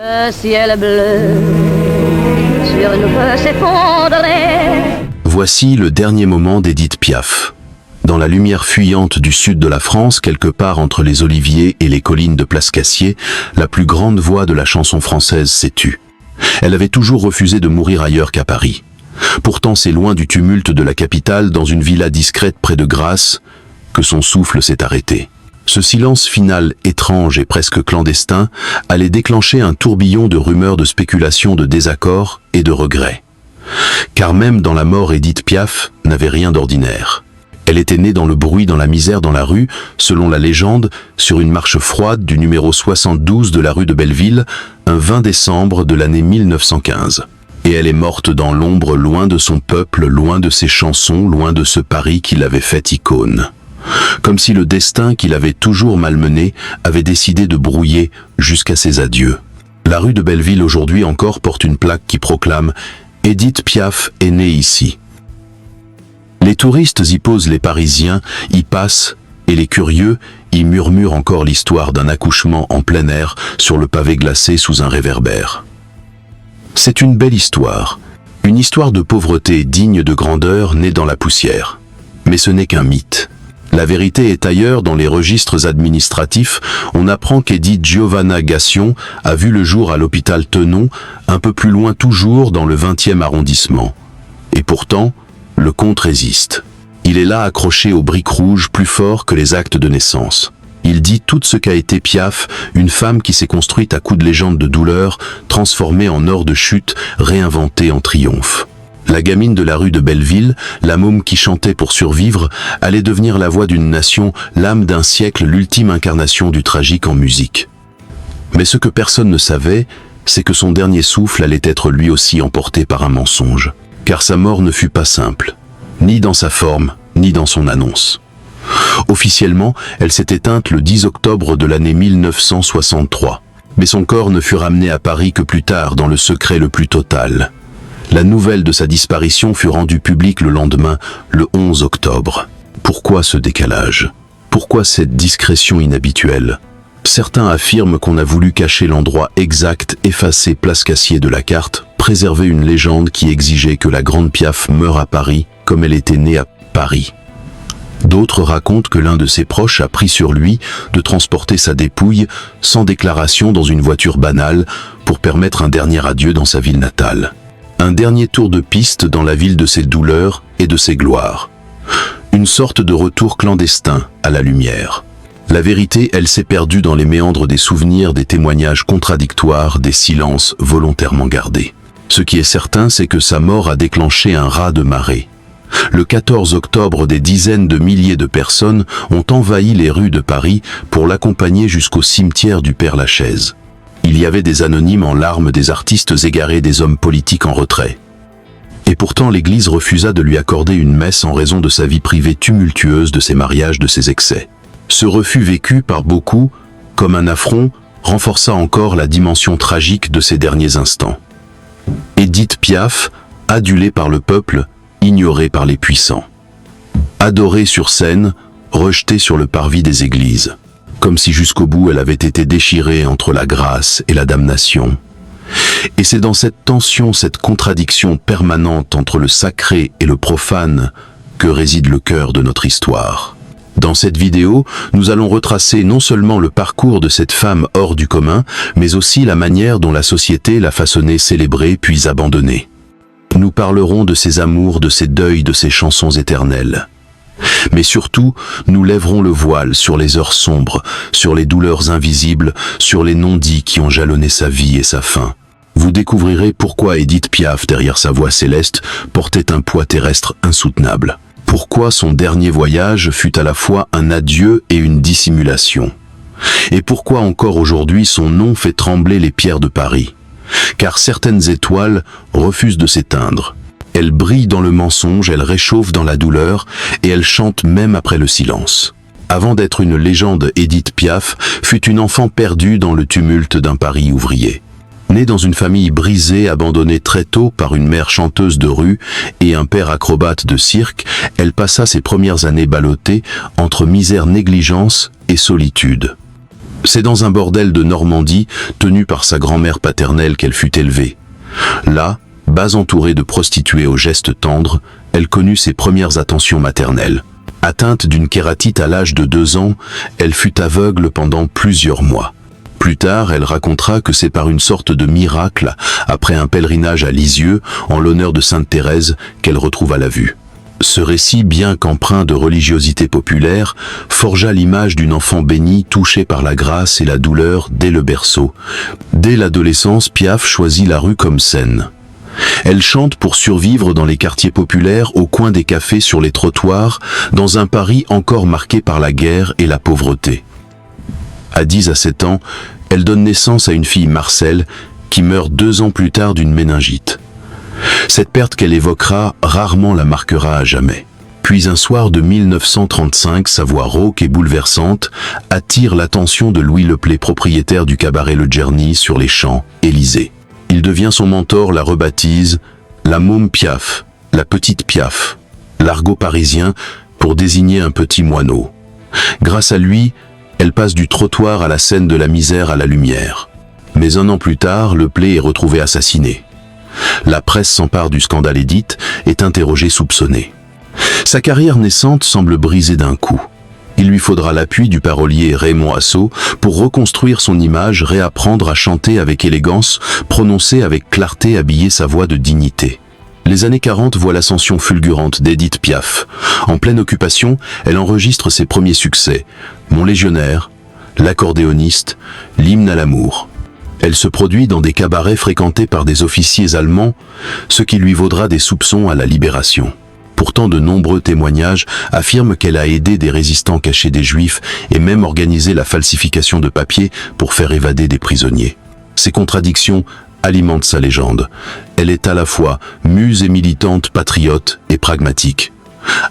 Le ciel bleu sur nous peut s'effondrer. Voici le dernier moment d'Édith Piaf. Dans la lumière fuyante du sud de la France, quelque part entre les oliviers et les collines de Plascassier, la plus grande voix de la chanson française s'est tue. Elle avait toujours refusé de mourir ailleurs qu'à Paris. Pourtant, c'est loin du tumulte de la capitale, dans une villa discrète près de Grasse, que son souffle s'est arrêté. Ce silence final étrange et presque clandestin allait déclencher un tourbillon de rumeurs, de spéculations, de désaccords et de regrets. Car même dans la mort, Édith Piaf n'avait rien d'ordinaire. Elle était née dans le bruit, dans la misère, dans la rue, selon la légende, sur une marche froide du numéro 72 de la rue de Belleville, un 20 décembre de l'année 1915. Et elle est morte dans l'ombre, loin de son peuple, loin de ses chansons, loin de ce Paris qui l'avait fait icône. Comme si le destin qui l'avait toujours malmenée avait décidé de brouiller jusqu'à ses adieux. La rue de Belleville aujourd'hui encore porte une plaque qui proclame « Édith Piaf est née ici ». Les touristes y posent, les Parisiens y passent, et les curieux y murmurent encore l'histoire d'un accouchement en plein air sur le pavé glacé sous un réverbère. C'est une belle histoire, une histoire de pauvreté digne de grandeur née dans la poussière. Mais ce n'est qu'un mythe. La vérité est ailleurs, dans les registres administratifs. On apprend qu'Édith Giovanna Gassion a vu le jour à l'hôpital Tenon, un peu plus loin toujours dans le 20e arrondissement. Et pourtant, le conte résiste. Il est là accroché aux briques rouges plus fort que les actes de naissance. Il dit tout ce qu'a été Piaf, une femme qui s'est construite à coups de légendes de douleur, transformée en or de chute, réinventée en triomphe. La gamine de la rue de Belleville, la môme qui chantait pour survivre, allait devenir la voix d'une nation, l'âme d'un siècle, l'ultime incarnation du tragique en musique. Mais ce que personne ne savait, c'est que son dernier souffle allait être lui aussi emporté par un mensonge. Car sa mort ne fut pas simple, ni dans sa forme, ni dans son annonce. Officiellement, elle s'est éteinte le 10 octobre de l'année 1963. Mais son corps ne fut ramené à Paris que plus tard, dans le secret le plus total. La nouvelle de sa disparition fut rendue publique le lendemain, le 11 octobre. Pourquoi ce décalage? Pourquoi cette discrétion inhabituelle? Certains affirment qu'on a voulu cacher l'endroit exact, effacer Plascassier de la carte, préserver une légende qui exigeait que la grande Piaf meure à Paris, comme elle était née à Paris. D'autres racontent que l'un de ses proches a pris sur lui de transporter sa dépouille sans déclaration dans une voiture banale pour permettre un dernier adieu dans sa ville natale. Un dernier tour de piste dans la ville de ses douleurs et de ses gloires. Une sorte de retour clandestin à la lumière. La vérité, elle s'est perdue dans les méandres des souvenirs, des témoignages contradictoires, des silences volontairement gardés. Ce qui est certain, c'est que sa mort a déclenché un raz de marée. Le 14 octobre, des dizaines de milliers de personnes ont envahi les rues de Paris pour l'accompagner jusqu'au cimetière du Père-Lachaise. Il y avait des anonymes en larmes, des artistes égarés, des hommes politiques en retrait. Et pourtant, l'Église refusa de lui accorder une messe en raison de sa vie privée tumultueuse, de ses mariages, de ses excès. Ce refus vécu par beaucoup comme un affront renforça encore la dimension tragique de ces derniers instants. Édith Piaf, adulée par le peuple, ignorée par les puissants. Adorée sur scène, rejetée sur le parvis des églises. Comme si jusqu'au bout elle avait été déchirée entre la grâce et la damnation. Et c'est dans cette tension, cette contradiction permanente entre le sacré et le profane que réside le cœur de notre histoire. Dans cette vidéo, nous allons retracer non seulement le parcours de cette femme hors du commun, mais aussi la manière dont la société l'a façonnée, célébrée puis abandonnée. Nous parlerons de ses amours, de ses deuils, de ses chansons éternelles. Mais surtout, nous lèverons le voile sur les heures sombres, sur les douleurs invisibles, sur les non-dits qui ont jalonné sa vie et sa fin. Vous découvrirez pourquoi Édith Piaf, derrière sa voix céleste, portait un poids terrestre insoutenable. Pourquoi son dernier voyage fut à la fois un adieu et une dissimulation. Et pourquoi encore aujourd'hui son nom fait trembler les pierres de Paris. Car certaines étoiles refusent de s'éteindre. Elles brillent dans le mensonge, elles réchauffent dans la douleur, et elles chantent même après le silence. Avant d'être une légende, Édith Piaf fut une enfant perdue dans le tumulte d'un Paris ouvrier. Née dans une famille brisée, abandonnée très tôt par une mère chanteuse de rue et un père acrobate de cirque, elle passa ses premières années ballottées entre misère, négligence et solitude. C'est dans un bordel de Normandie, tenu par sa grand-mère paternelle, qu'elle fut élevée. Là, bas entourée de prostituées aux gestes tendres, elle connut ses premières attentions maternelles. Atteinte d'une kératite à l'âge de 2 ans, elle fut aveugle pendant plusieurs mois. Plus tard, elle racontera que c'est par une sorte de miracle, après un pèlerinage à Lisieux, en l'honneur de Sainte Thérèse, qu'elle retrouva la vue. Ce récit, bien qu'empreint de religiosité populaire, forgea l'image d'une enfant bénie touchée par la grâce et la douleur dès le berceau. Dès l'adolescence, Piaf choisit la rue comme scène. Elle chante pour survivre dans les quartiers populaires, au coin des cafés, sur les trottoirs, dans un Paris encore marqué par la guerre et la pauvreté. À 10 à 7 ans, elle donne naissance à une fille, Marcelle, qui meurt 2 ans plus tard d'une méningite. Cette perte qu'elle évoquera rarement la marquera à jamais. Puis un soir de 1935, sa voix rauque et bouleversante attire l'attention de Louis Leplay, propriétaire du cabaret Le Djerny sur les Champs-Élysées. Il devient son mentor, la rebaptise la môme Piaf, la petite Piaf, l'argot parisien pour désigner un petit moineau. Grâce à lui, elle passe du trottoir à la scène de la misère à la lumière. Mais 1 an plus tard, Leplay est retrouvé assassiné. La presse s'empare du scandale, Édith est interrogée, soupçonnée. Sa carrière naissante semble brisée d'un coup. Il lui faudra l'appui du parolier Raymond Assau pour reconstruire son image, réapprendre à chanter avec élégance, prononcer avec clarté, habiller sa voix de dignité. Les années 40 voient l'ascension fulgurante d'Édith Piaf. En pleine occupation, elle enregistre ses premiers succès. Mon légionnaire, l'accordéoniste, l'hymne à l'amour. Elle se produit dans des cabarets fréquentés par des officiers allemands, ce qui lui vaudra des soupçons à la Libération. Pourtant, de nombreux témoignages affirment qu'elle a aidé des résistants cachés des Juifs et même organisé la falsification de papiers pour faire évader des prisonniers. Ces contradictions alimentent sa légende. Elle est à la fois muse et militante, patriote et pragmatique.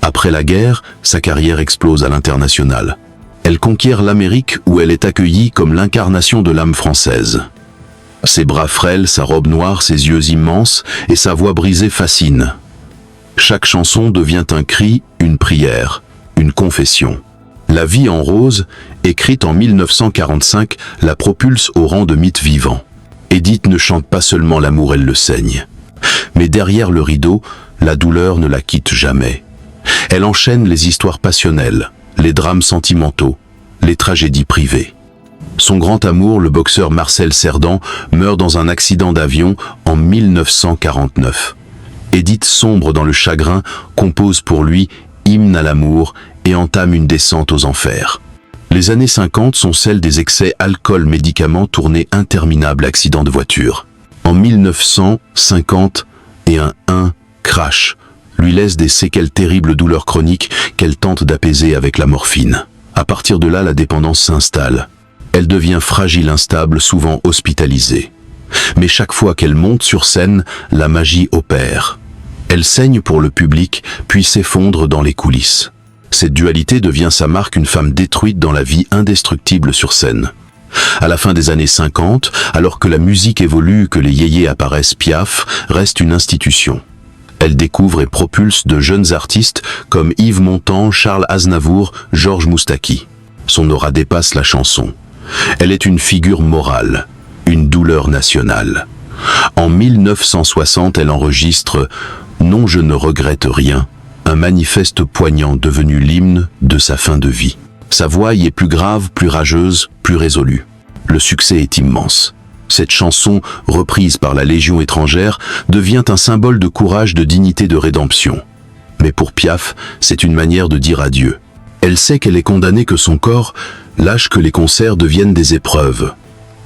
Après la guerre, sa carrière explose à l'international. Elle conquiert l'Amérique où elle est accueillie comme l'incarnation de l'âme française. Ses bras frêles, sa robe noire, ses yeux immenses et sa voix brisée fascinent. Chaque chanson devient un cri, une prière, une confession. La vie en rose, écrite en 1945, la propulse au rang de mythe vivant. Édith ne chante pas seulement l'amour, elle le saigne. Mais derrière le rideau, la douleur ne la quitte jamais. Elle enchaîne les histoires passionnelles, les drames sentimentaux, les tragédies privées. Son grand amour, le boxeur Marcel Cerdan, meurt dans un accident d'avion en 1949. Édith sombre dans le chagrin, compose pour lui Hymne à l'amour et entame une descente aux enfers. Les années 50 sont celles des excès alcool-médicaments, tournées interminables accidents de voiture. En 1951, un crash lui laisse des séquelles terribles, douleurs chroniques qu'elle tente d'apaiser avec la morphine. À partir de là, la dépendance s'installe. Elle devient fragile, instable, souvent hospitalisée. Mais chaque fois qu'elle monte sur scène, la magie opère. Elle saigne pour le public, puis s'effondre dans les coulisses. Cette dualité devient sa marque, une femme détruite dans la vie, indestructible sur scène. À la fin des années 50, alors que la musique évolue, que les yéyés apparaissent, Piaf reste une institution. Elle découvre et propulse de jeunes artistes comme Yves Montand, Charles Aznavour, Georges Moustaki. Son aura dépasse la chanson. Elle est une figure morale, une douleur nationale. En 1960, elle enregistre « Non, je ne regrette rien », un manifeste poignant devenu l'hymne de sa fin de vie. Sa voix y est plus grave, plus rageuse, plus résolue. Le succès est immense. Cette chanson, reprise par la Légion étrangère, devient un symbole de courage, de dignité, de rédemption. Mais pour Piaf, c'est une manière de dire adieu. Elle sait qu'elle est condamnée, que son corps lâche, que les concerts deviennent des épreuves.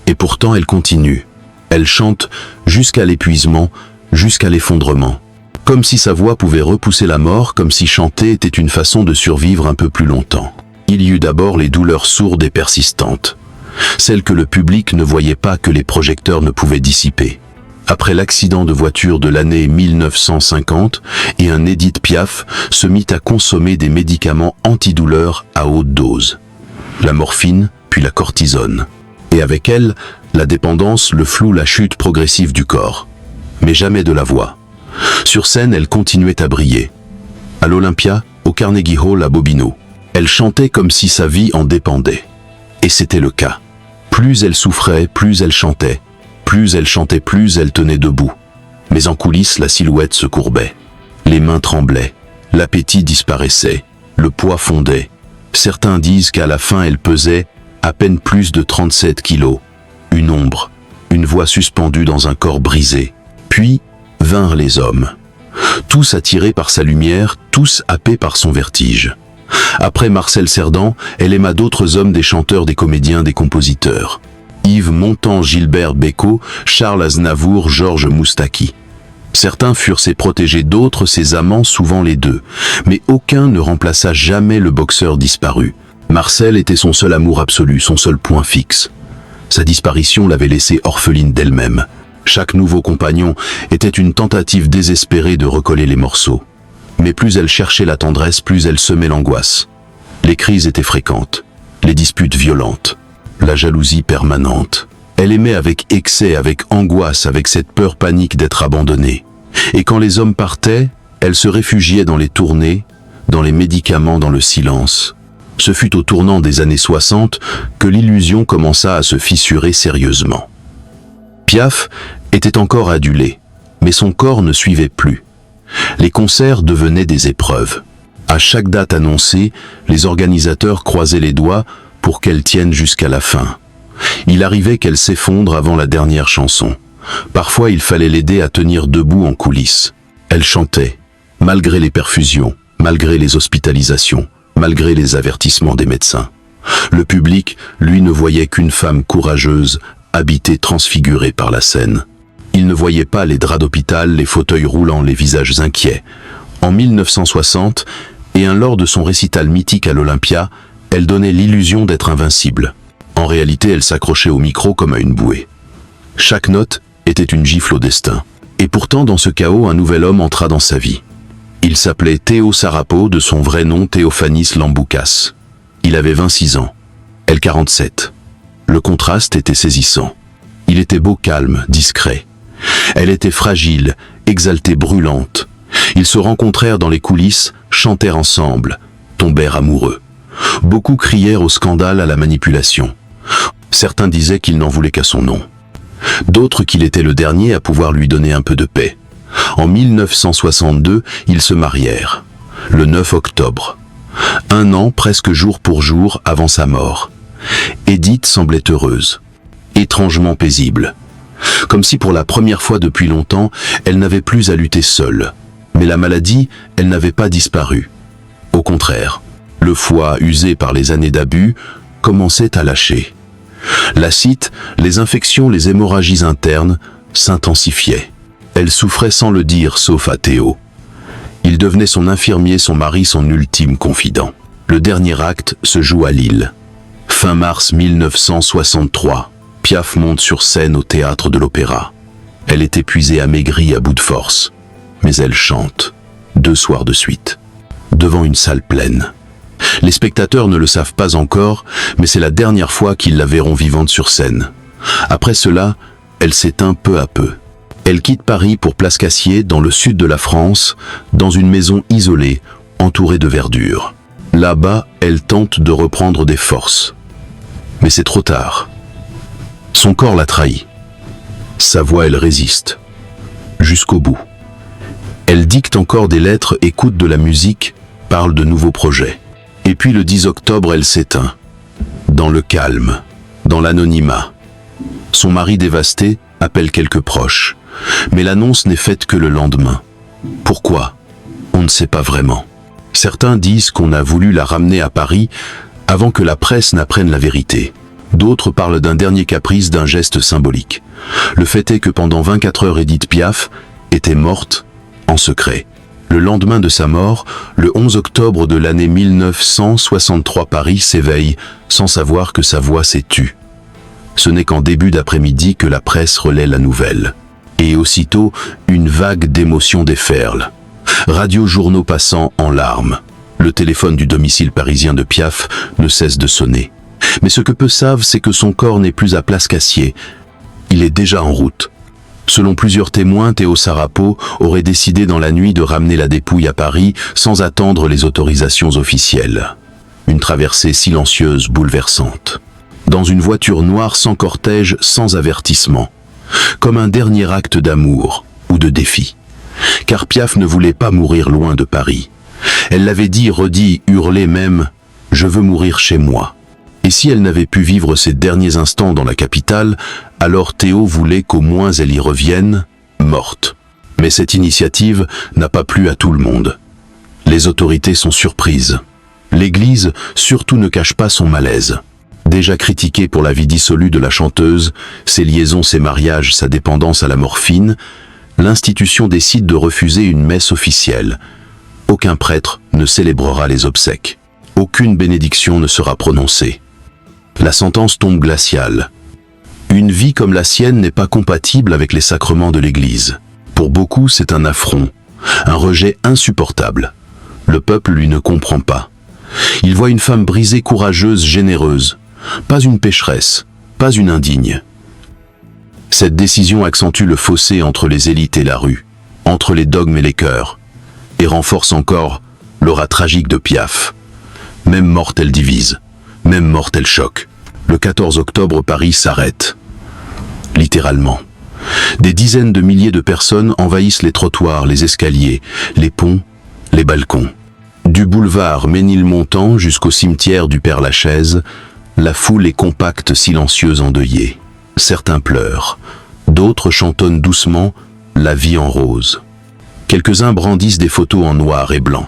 Et pourtant, elle continue. Elle chante jusqu'à l'épuisement, jusqu'à l'effondrement. Comme si sa voix pouvait repousser la mort, comme si chanter était une façon de survivre un peu plus longtemps. Il y eut d'abord les douleurs sourdes et persistantes. Celles que le public ne voyait pas, que les projecteurs ne pouvaient dissiper. Après l'accident de voiture de l'année 1950, et un Édith Piaf se mit à consommer des médicaments antidouleurs à haute dose. La morphine, puis la cortisone. Et avec elle, la dépendance, le flou, la chute progressive du corps. Mais jamais de la voix. Sur scène, elle continuait à briller. À l'Olympia, au Carnegie Hall, à Bobino. Elle chantait comme si sa vie en dépendait. Et c'était le cas. Plus elle souffrait, plus elle chantait. Plus elle chantait, plus elle tenait debout. Mais en coulisses, la silhouette se courbait. Les mains tremblaient. L'appétit disparaissait. Le poids fondait. Certains disent qu'à la fin, elle pesait à peine plus de 37 kilos. Une ombre, une voix suspendue dans un corps brisé. Puis vinrent les hommes. Tous attirés par sa lumière, tous happés par son vertige. Après Marcel Cerdan, elle aima d'autres hommes, des chanteurs, des comédiens, des compositeurs. Yves Montand, Gilbert Bécaud, Charles Aznavour, Georges Moustaki. Certains furent ses protégés, d'autres ses amants, souvent les deux. Mais aucun ne remplaça jamais le boxeur disparu. Marcel était son seul amour absolu, son seul point fixe. Sa disparition l'avait laissée orpheline d'elle-même. Chaque nouveau compagnon était une tentative désespérée de recoller les morceaux. Mais plus elle cherchait la tendresse, plus elle semait l'angoisse. Les crises étaient fréquentes, les disputes violentes, la jalousie permanente. Elle aimait avec excès, avec angoisse, avec cette peur panique d'être abandonnée. Et quand les hommes partaient, elle se réfugiait dans les tournées, dans les médicaments, dans le silence. Ce fut au tournant des années 60 que l'illusion commença à se fissurer sérieusement. Piaf était encore adulée, mais son corps ne suivait plus. Les concerts devenaient des épreuves. À chaque date annoncée, les organisateurs croisaient les doigts pour qu'elle tienne jusqu'à la fin. Il arrivait qu'elle s'effondre avant la dernière chanson. Parfois, il fallait l'aider à tenir debout en coulisses. Elle chantait, malgré les perfusions, malgré les hospitalisations, malgré les avertissements des médecins. Le public, lui, ne voyait qu'une femme courageuse, habitée, transfigurée par la scène. Il ne voyait pas les draps d'hôpital, les fauteuils roulants, les visages inquiets. En 1960, lors de son récital mythique à l'Olympia, elle donnait l'illusion d'être invincible. En réalité, elle s'accrochait au micro comme à une bouée. Chaque note était une gifle au destin. Et pourtant, dans ce chaos, un nouvel homme entra dans sa vie. Il s'appelait Théo Sarapo, de son vrai nom Théophanis Lamboukas. Il avait 26 ans, elle 47. Le contraste était saisissant. Il était beau, calme, discret. Elle était fragile, exaltée, brûlante. Ils se rencontrèrent dans les coulisses, chantèrent ensemble, tombèrent amoureux. Beaucoup crièrent au scandale, à la manipulation. Certains disaient qu'il n'en voulait qu'à son nom. D'autres qu'il était le dernier à pouvoir lui donner un peu de paix. En 1962, ils se marièrent, le 9 octobre. 1 an, presque jour pour jour, avant sa mort. Édith semblait heureuse, étrangement paisible. Comme si pour la première fois depuis longtemps, elle n'avait plus à lutter seule. Mais la maladie, elle n'avait pas disparu. Au contraire, le foie, usé par les années d'abus, commençait à lâcher. L'acide, les infections, les hémorragies internes s'intensifiaient. Elle souffrait sans le dire, sauf à Théo. Il devenait son infirmier, son mari, son ultime confident. Le dernier acte se joue à Lille. Fin mars 1963, Piaf monte sur scène au théâtre de l'Opéra. Elle est épuisée, amaigrie, à bout de force. Mais elle chante, 2 soirs de suite, devant une salle pleine. Les spectateurs ne le savent pas encore, mais c'est la dernière fois qu'ils la verront vivante sur scène. Après cela, elle s'éteint peu à peu. Elle quitte Paris pour Place Cassier, dans le sud de la France, dans une maison isolée, entourée de verdure. Là-bas, elle tente de reprendre des forces. Mais c'est trop tard. Son corps l'a trahi. Sa voix, elle résiste. Jusqu'au bout. Elle dicte encore des lettres, écoute de la musique, parle de nouveaux projets. Et puis le 10 octobre, elle s'éteint. Dans le calme, dans l'anonymat. Son mari dévasté appelle quelques proches. Mais l'annonce n'est faite que le lendemain. Pourquoi? On ne sait pas vraiment. Certains disent qu'on a voulu la ramener à Paris avant que la presse n'apprenne la vérité. D'autres parlent d'un dernier caprice, d'un geste symbolique. Le fait est que pendant 24 heures, Édith Piaf était morte en secret. Le lendemain de sa mort, le 11 octobre de l'année 1963, Paris s'éveille sans savoir que sa voix s'est tue. Ce n'est qu'en début d'après-midi que la presse relaie la nouvelle. Et aussitôt, une vague d'émotions déferle. Radio, journaux passant en larmes. Le téléphone du domicile parisien de Piaf ne cesse de sonner. Mais ce que peu savent, c'est que son corps n'est plus à Place Cassier. Il est déjà en route. Selon plusieurs témoins, Théo Sarapo aurait décidé dans la nuit de ramener la dépouille à Paris sans attendre les autorisations officielles. Une traversée silencieuse, bouleversante. dans une voiture noire sans cortège, sans avertissement, comme un dernier acte d'amour ou de défi. Car Piaf ne voulait pas mourir loin de Paris. Elle l'avait dit, redit, hurlé même « Je veux mourir chez moi ». Et si elle n'avait pu vivre ses derniers instants dans la capitale, alors Théo voulait qu'au moins elle y revienne, morte. Mais cette initiative n'a pas plu à tout le monde. Les autorités sont surprises. L'Église, surtout, ne cache pas son malaise. Déjà critiquée pour la vie dissolue de la chanteuse, ses liaisons, ses mariages, sa dépendance à la morphine, l'institution décide de refuser une messe officielle. Aucun prêtre ne célébrera les obsèques. Aucune bénédiction ne sera prononcée. La sentence tombe glaciale. Une vie comme la sienne n'est pas compatible avec les sacrements de l'Église. Pour beaucoup, c'est un affront, un rejet insupportable. Le peuple, lui, ne comprend pas. Il voit une femme brisée, courageuse, généreuse, pas une pécheresse, pas une indigne. Cette décision accentue le fossé entre les élites et la rue, entre les dogmes et les cœurs, et renforce encore l'aura tragique de Piaf. Même morte, elle divise, même morte, elle choque. Le 14 octobre, Paris s'arrête. Littéralement. Des dizaines de milliers de personnes envahissent les trottoirs, les escaliers, les ponts, les balcons. Du boulevard Ménilmontant jusqu'au cimetière du Père-Lachaise, la foule est compacte, silencieuse, endeuillée. Certains pleurent, d'autres chantonnent doucement « La vie en rose ». Quelques-uns brandissent des photos en noir et blanc.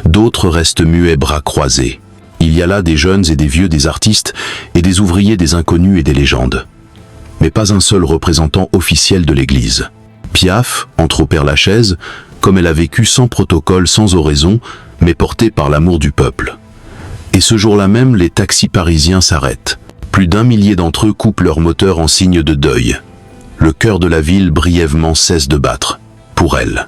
D'autres restent muets, bras croisés. Il y a là des jeunes et des vieux, des artistes et des ouvriers, des inconnus et des légendes. Mais pas un seul représentant officiel de l'Église. Piaf entre au Père-Lachaise, comme elle a vécu, sans protocole, sans oraison, mais portée par l'amour du peuple. Et ce jour-là même, les taxis parisiens s'arrêtent. Plus d'1 millier d'entre eux coupent leur moteur en signe de deuil. Le cœur de la ville brièvement cesse de battre. Pour elle.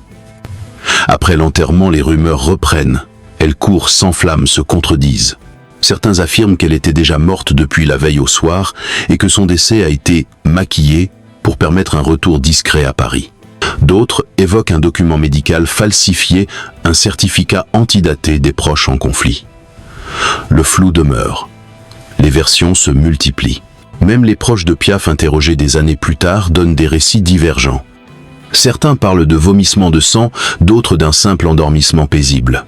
Après l'enterrement, les rumeurs reprennent. Elles courent, s'enflamment, se contredisent. Certains affirment qu'elle était déjà morte depuis la veille au soir et que son décès a été maquillé pour permettre un retour discret à Paris. D'autres évoquent un document médical falsifié, un certificat antidaté des proches en conflit. Le flou demeure. Les versions se multiplient. Même les proches de Piaf, interrogés des années plus tard, donnent des récits divergents. Certains parlent de vomissements de sang, d'autres d'un simple endormissement paisible.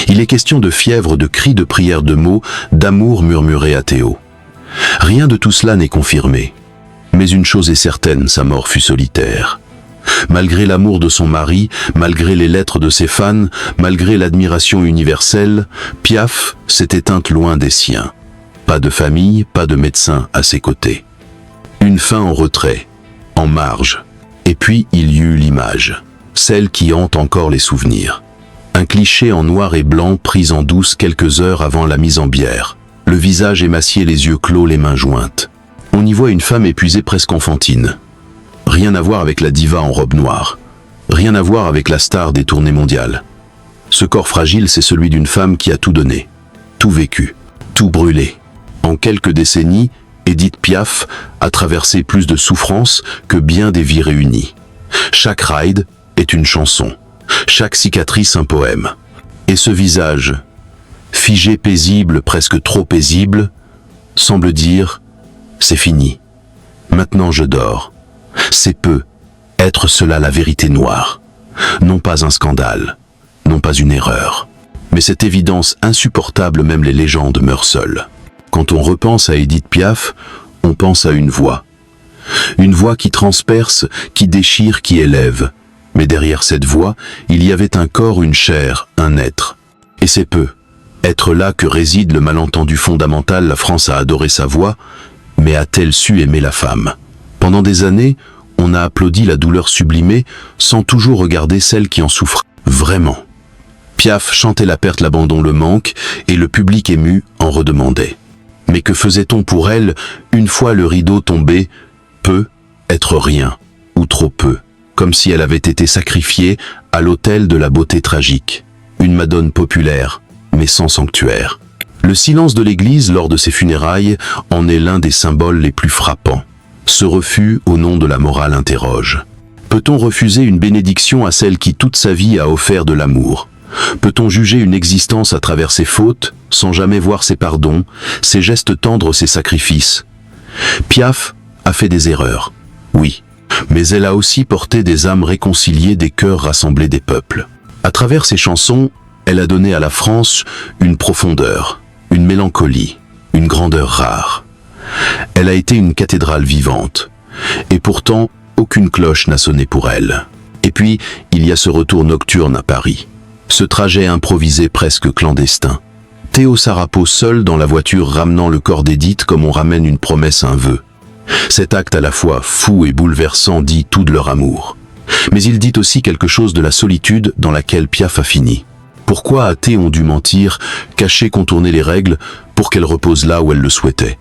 Il est question de fièvre, de cris, de prières, de mots, d'amour murmurés à Théo. Rien de tout cela n'est confirmé. Mais une chose est certaine, sa mort fut solitaire. Malgré l'amour de son mari, malgré les lettres de ses fans, malgré l'admiration universelle, Piaf s'est éteinte loin des siens. Pas de famille, pas de médecin à ses côtés. Une fin en retrait, en marge. Et puis il y eut l'image, celle qui hante encore les souvenirs. Un cliché en noir et blanc pris en douce quelques heures avant la mise en bière. Le visage émacié, les yeux clos, les mains jointes. On y voit une femme épuisée, presque enfantine. Rien à voir avec la diva en robe noire. Rien à voir avec la star des tournées mondiales. Ce corps fragile, c'est celui d'une femme qui a tout donné, tout vécu, tout brûlé. En quelques décennies, Édith Piaf a traversé plus de souffrances que bien des vies réunies. Chaque ride est une chanson, chaque cicatrice un poème. Et ce visage, figé, paisible, presque trop paisible, semble dire « c'est fini, maintenant je dors ». C'est peu, être cela la vérité noire. Non pas un scandale, non pas une erreur. Mais cette évidence insupportable, même les légendes meurent seules. Quand on repense à Édith Piaf, on pense à une voix. Une voix qui transperce, qui déchire, qui élève. Mais derrière cette voix, il y avait un corps, une chair, un être. Et c'est peu. Être là que réside le malentendu fondamental. La France a adoré sa voix, mais a-t-elle su aimer la femme ? Pendant des années, on a applaudi la douleur sublimée sans toujours regarder celle qui en souffre vraiment. Piaf chantait la perte, l'abandon, le manque, et le public ému en redemandait. Mais que faisait-on pour elle une fois le rideau tombé ? Peu, être rien, ou trop peu, comme si elle avait été sacrifiée à l'autel de la beauté tragique. Une madone populaire, mais sans sanctuaire. Le silence de l'Église lors de ses funérailles en est l'un des symboles les plus frappants. Ce refus au nom de la morale interroge. Peut-on refuser une bénédiction à celle qui toute sa vie a offert de l'amour ? Peut-on juger une existence à travers ses fautes ? sans jamais voir ses pardons, ses gestes tendres, ses sacrifices. Piaf a fait des erreurs, oui, mais elle a aussi porté des âmes réconciliées, des cœurs rassemblés, des peuples. À travers ses chansons, elle a donné à la France une profondeur, une mélancolie, une grandeur rare. Elle a été une cathédrale vivante, et pourtant, aucune cloche n'a sonné pour elle. Et puis, il y a ce retour nocturne à Paris, ce trajet improvisé presque clandestin. Théo Sarapo seul dans la voiture ramenant le corps d'Édith comme on ramène une promesse, un vœu. Cet acte à la fois fou et bouleversant dit tout de leur amour. Mais il dit aussi quelque chose de la solitude dans laquelle Piaf a fini. Pourquoi athées ont dû mentir, cacher, contourner les règles pour qu'elle repose là où elle le souhaitait?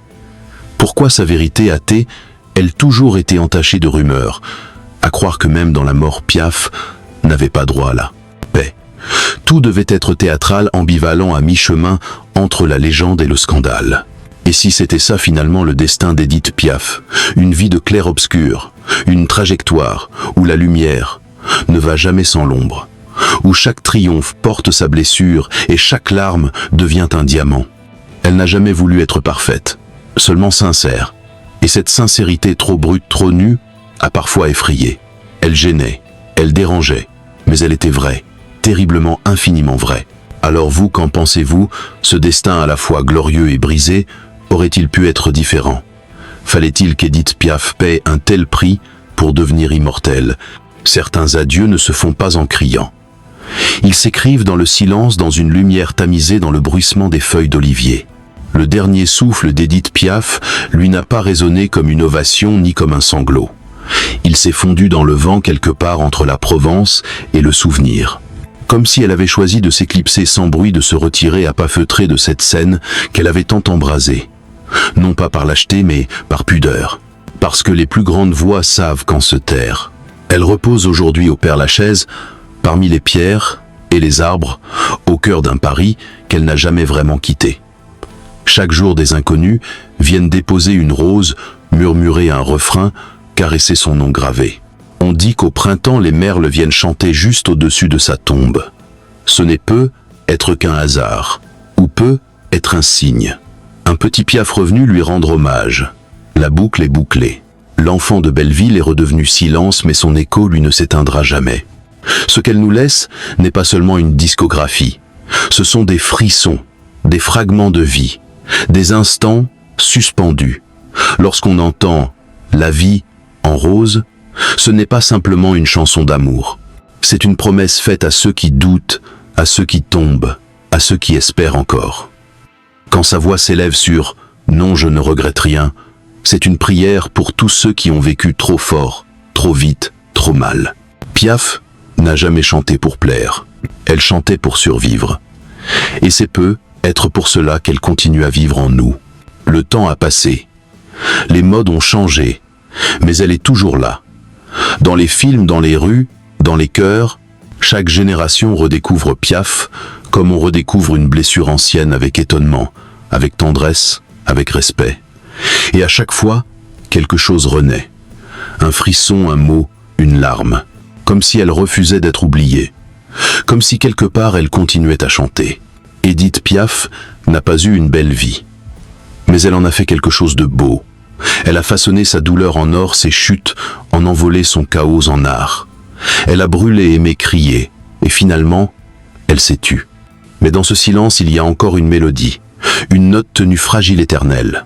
Pourquoi sa vérité athée, elle toujours été entachée de rumeurs, à croire que même dans la mort Piaf n'avait pas droit à la paix. Tout devait être théâtral, ambivalent, à mi-chemin entre la légende et le scandale. Et si c'était ça finalement le destin d'Édith Piaf, une vie de clair-obscur, une trajectoire où la lumière ne va jamais sans l'ombre, où chaque triomphe porte sa blessure et chaque larme devient un diamant. Elle n'a jamais voulu être parfaite, seulement sincère. Et cette sincérité trop brute, trop nue, a parfois effrayé. Elle gênait, elle dérangeait, mais elle était vraie, terriblement, infiniment vraie. Alors vous, qu'en pensez-vous? Ce destin à la fois glorieux et brisé aurait-il pu être différent? Fallait-il qu'Édith Piaf paie un tel prix pour devenir immortelle? Certains adieux ne se font pas en criant. Ils s'écrivent dans le silence, dans une lumière tamisée, dans le bruissement des feuilles d'olivier. Le dernier souffle d'Édith Piaf, lui, n'a pas résonné comme une ovation ni comme un sanglot. Il s'est fondu dans le vent quelque part entre la Provence et le souvenir. Comme si elle avait choisi de s'éclipser sans bruit, de se retirer à pas feutrés de cette scène qu'elle avait tant embrasée. Non pas par lâcheté, mais par pudeur. Parce que les plus grandes voix savent quand se taire. Elle repose aujourd'hui au Père-Lachaise, parmi les pierres et les arbres, au cœur d'un Paris qu'elle n'a jamais vraiment quitté. Chaque jour, des inconnus viennent déposer une rose, murmurer un refrain, caresser son nom gravé. On dit qu'au printemps, les merles viennent chanter juste au-dessus de sa tombe. Ce n'est peu être qu'un hasard, ou peut être un signe. Un petit Piaf revenu lui rendre hommage. La boucle est bouclée. L'enfant de Belleville est redevenu silence, mais son écho, lui, ne s'éteindra jamais. Ce qu'elle nous laisse n'est pas seulement une discographie. Ce sont des frissons, des fragments de vie, des instants suspendus. Lorsqu'on entend « La vie en rose », ce n'est pas simplement une chanson d'amour. C'est une promesse faite à ceux qui doutent, à ceux qui tombent, à ceux qui espèrent encore. Quand sa voix s'élève sur « Non, je ne regrette rien », c'est une prière pour tous ceux qui ont vécu trop fort, trop vite, trop mal. Piaf n'a jamais chanté pour plaire. Elle chantait pour survivre. Et c'est peu être pour cela qu'elle continue à vivre en nous. Le temps a passé. Les modes ont changé. Mais elle est toujours là. Dans les films, dans les rues, dans les cœurs, chaque génération redécouvre Piaf comme on redécouvre une blessure ancienne, avec étonnement, avec tendresse, avec respect. Et à chaque fois, quelque chose renaît. Un frisson, un mot, une larme. Comme si elle refusait d'être oubliée. Comme si quelque part elle continuait à chanter. Édith Piaf n'a pas eu une belle vie. Mais elle en a fait quelque chose de beau. Elle a façonné sa douleur en or, ses chutes en envolé, son chaos en art. Elle a brûlé, aimé, crié. Et finalement, elle s'est tue. Mais dans ce silence, il y a encore une mélodie. Une note tenue fragile, éternelle.